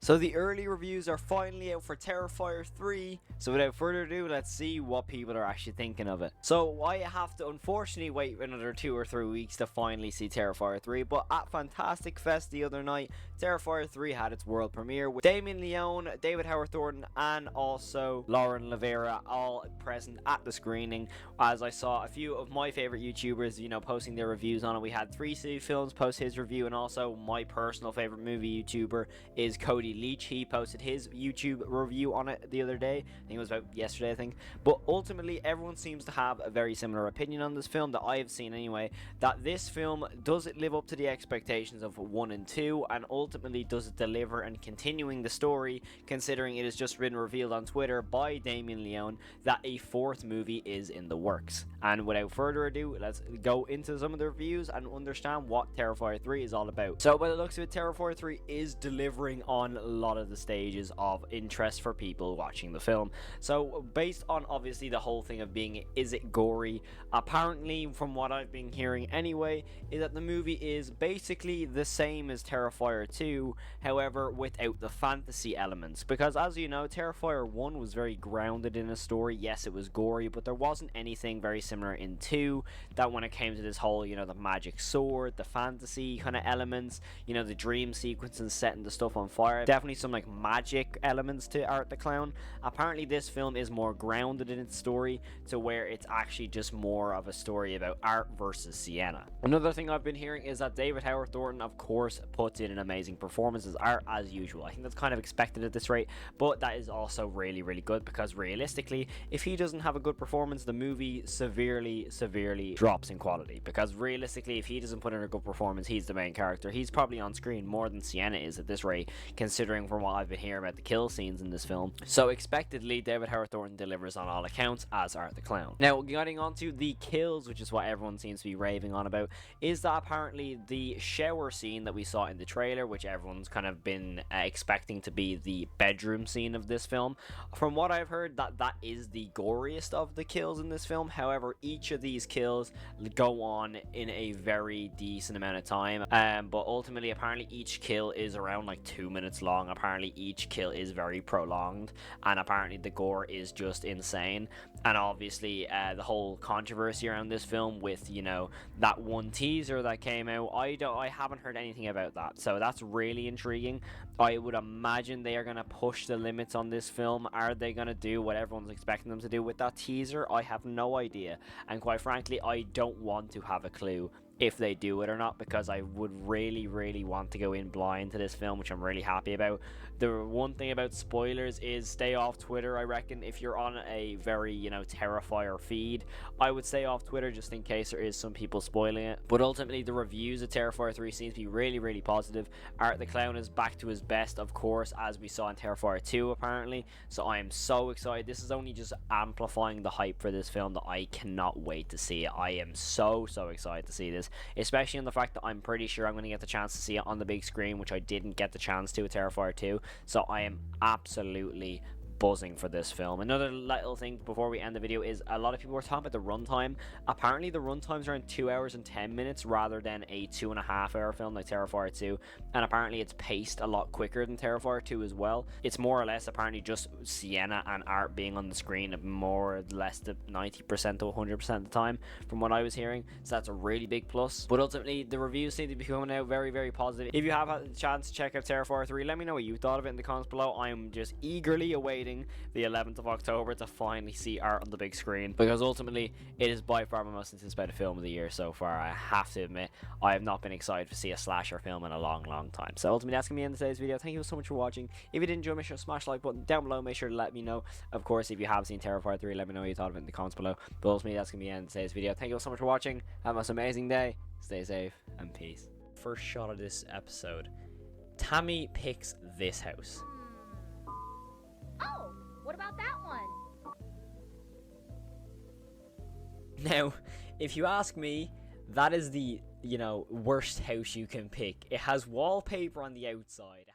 So the early reviews are finally out for Terrifier 3, so without further ado, let's see what people are actually thinking of it. So I have to unfortunately wait another 2 or 3 weeks to finally see Terrifier 3, but at Fantastic Fest the other night, Terrifier 3 had its world premiere with Damien Leone, David Howard Thornton, and also Lauren Lavera all present at the screening, as I saw a few of my favourite YouTubers, posting their reviews on it. We had 3C Films post his review, and also my personal favourite movie YouTuber is Cody Leach. He posted his YouTube review on it the other day. I think it was about yesterday, I think. But ultimately, everyone seems to have a very similar opinion on this film that I have seen anyway. That this film, does it live up to the expectations of 1 and 2, and ultimately does it deliver and continuing the story, considering it has just been revealed on Twitter by Damien Leone that a 4th movie is in the works. And without further ado, let's go into some of the reviews and understand what Terrifier 3 is all about. So by the looks of it, Terrifier 3 is delivering on a lot of the stages of interest for people watching the film. So based on obviously the whole thing of being, is it gory, apparently from what I've been hearing anyway, is that the movie is basically the same as Terrifier 2, however without the fantasy elements, because as you know, Terrifier 1 was very grounded in a story. Yes, it was gory, but there wasn't anything very similar in 2, that when it came to this whole, the magic sword, the fantasy kind of elements, the dream sequence and setting the stuff on fire, definitely some like magic elements to Art the Clown. Apparently this film is more grounded in its story, to where it's actually just more of a story about Art versus Sienna. Another thing I've been hearing is that David Howard Thornton, of course, puts in an amazing performance as Art as usual. I think that's kind of expected at this rate, but that is also really, really good, because realistically, if he doesn't have a good performance, the movie severely drops in quality, because realistically, if he doesn't put in a good performance, he's the main character. He's probably on screen more than Sienna is at this rate, considering from what I've been hearing about the kill scenes in this film. So expectedly, David Howard Thornton delivers on all accounts as Art the Clown. Now, getting on to the kills, which is what everyone seems to be raving on about, is that apparently the shower scene that we saw in the trailer, which everyone's kind of been expecting to be the bedroom scene of this film, from what I've heard, that is the goriest of the kills in this film. However, each of these kills go on in a very decent amount of time, but ultimately, apparently each kill is around like 2 minutes long. Apparently each kill is very prolonged, and apparently the gore is just insane. And obviously the whole controversy around this film with that one teaser that came out, I haven't heard anything about that, so that's really intriguing. I would imagine they are going to push the limits on this film. Are they going to do what everyone's expecting them to do with that teaser? I have no idea, and quite frankly, I don't want to have a clue if they do it or not, because I would really want to go in blind to this film, which I'm really happy about. The one thing about spoilers is stay off Twitter. I reckon if you're on a very Terrifier feed, I would stay off Twitter just in case there is some people spoiling it. But ultimately, the reviews of Terrifier 3 seems to be really positive. Art the Clown is back to his best, of course, as we saw in Terrifier 2 apparently, so I am so excited. This is only just amplifying the hype for this film that I cannot wait to see it. I am so excited to see this, especially on the fact that I'm pretty sure I'm going to get the chance to see it on the big screen, which I didn't get the chance to with Terrifier 2, so I am absolutely buzzing for this film. Another little thing before we end the video is a lot of people were talking about the runtime. Apparently the runtime's around 2 hours and 10 minutes rather than a 2.5 hour film like Terrifier 2, and apparently it's paced a lot quicker than Terrifier 2 as well. It's more or less apparently just Sienna and Art being on the screen more or less to 90% to 100% of the time from what I was hearing, so that's a really big plus. But ultimately the reviews seem to be coming out very positive. If you have had the chance to check out Terrifier 3, let me know what you thought of it in the comments below. I'm just eagerly awaiting the 11th of October to finally see Art on the big screen, because ultimately it is by far my most anticipated film of the year so far. I have to admit, I have not been excited to see a slasher film in a long time. So ultimately that's going to be the end of today's video. Thank you so much for watching. If you did enjoy, make sure to smash the like button down below. Make sure to let me know. Of course, if you have seen Terrifier 3, let me know what you thought of it in the comments below. But ultimately that's going to be the end of today's video. Thank you so much for watching. Have a most amazing day. Stay safe and peace. First shot of this episode, Tammy picks this house. Oh, what about that one? Now, if you ask me, that is the, worst house you can pick. It has wallpaper on the outside.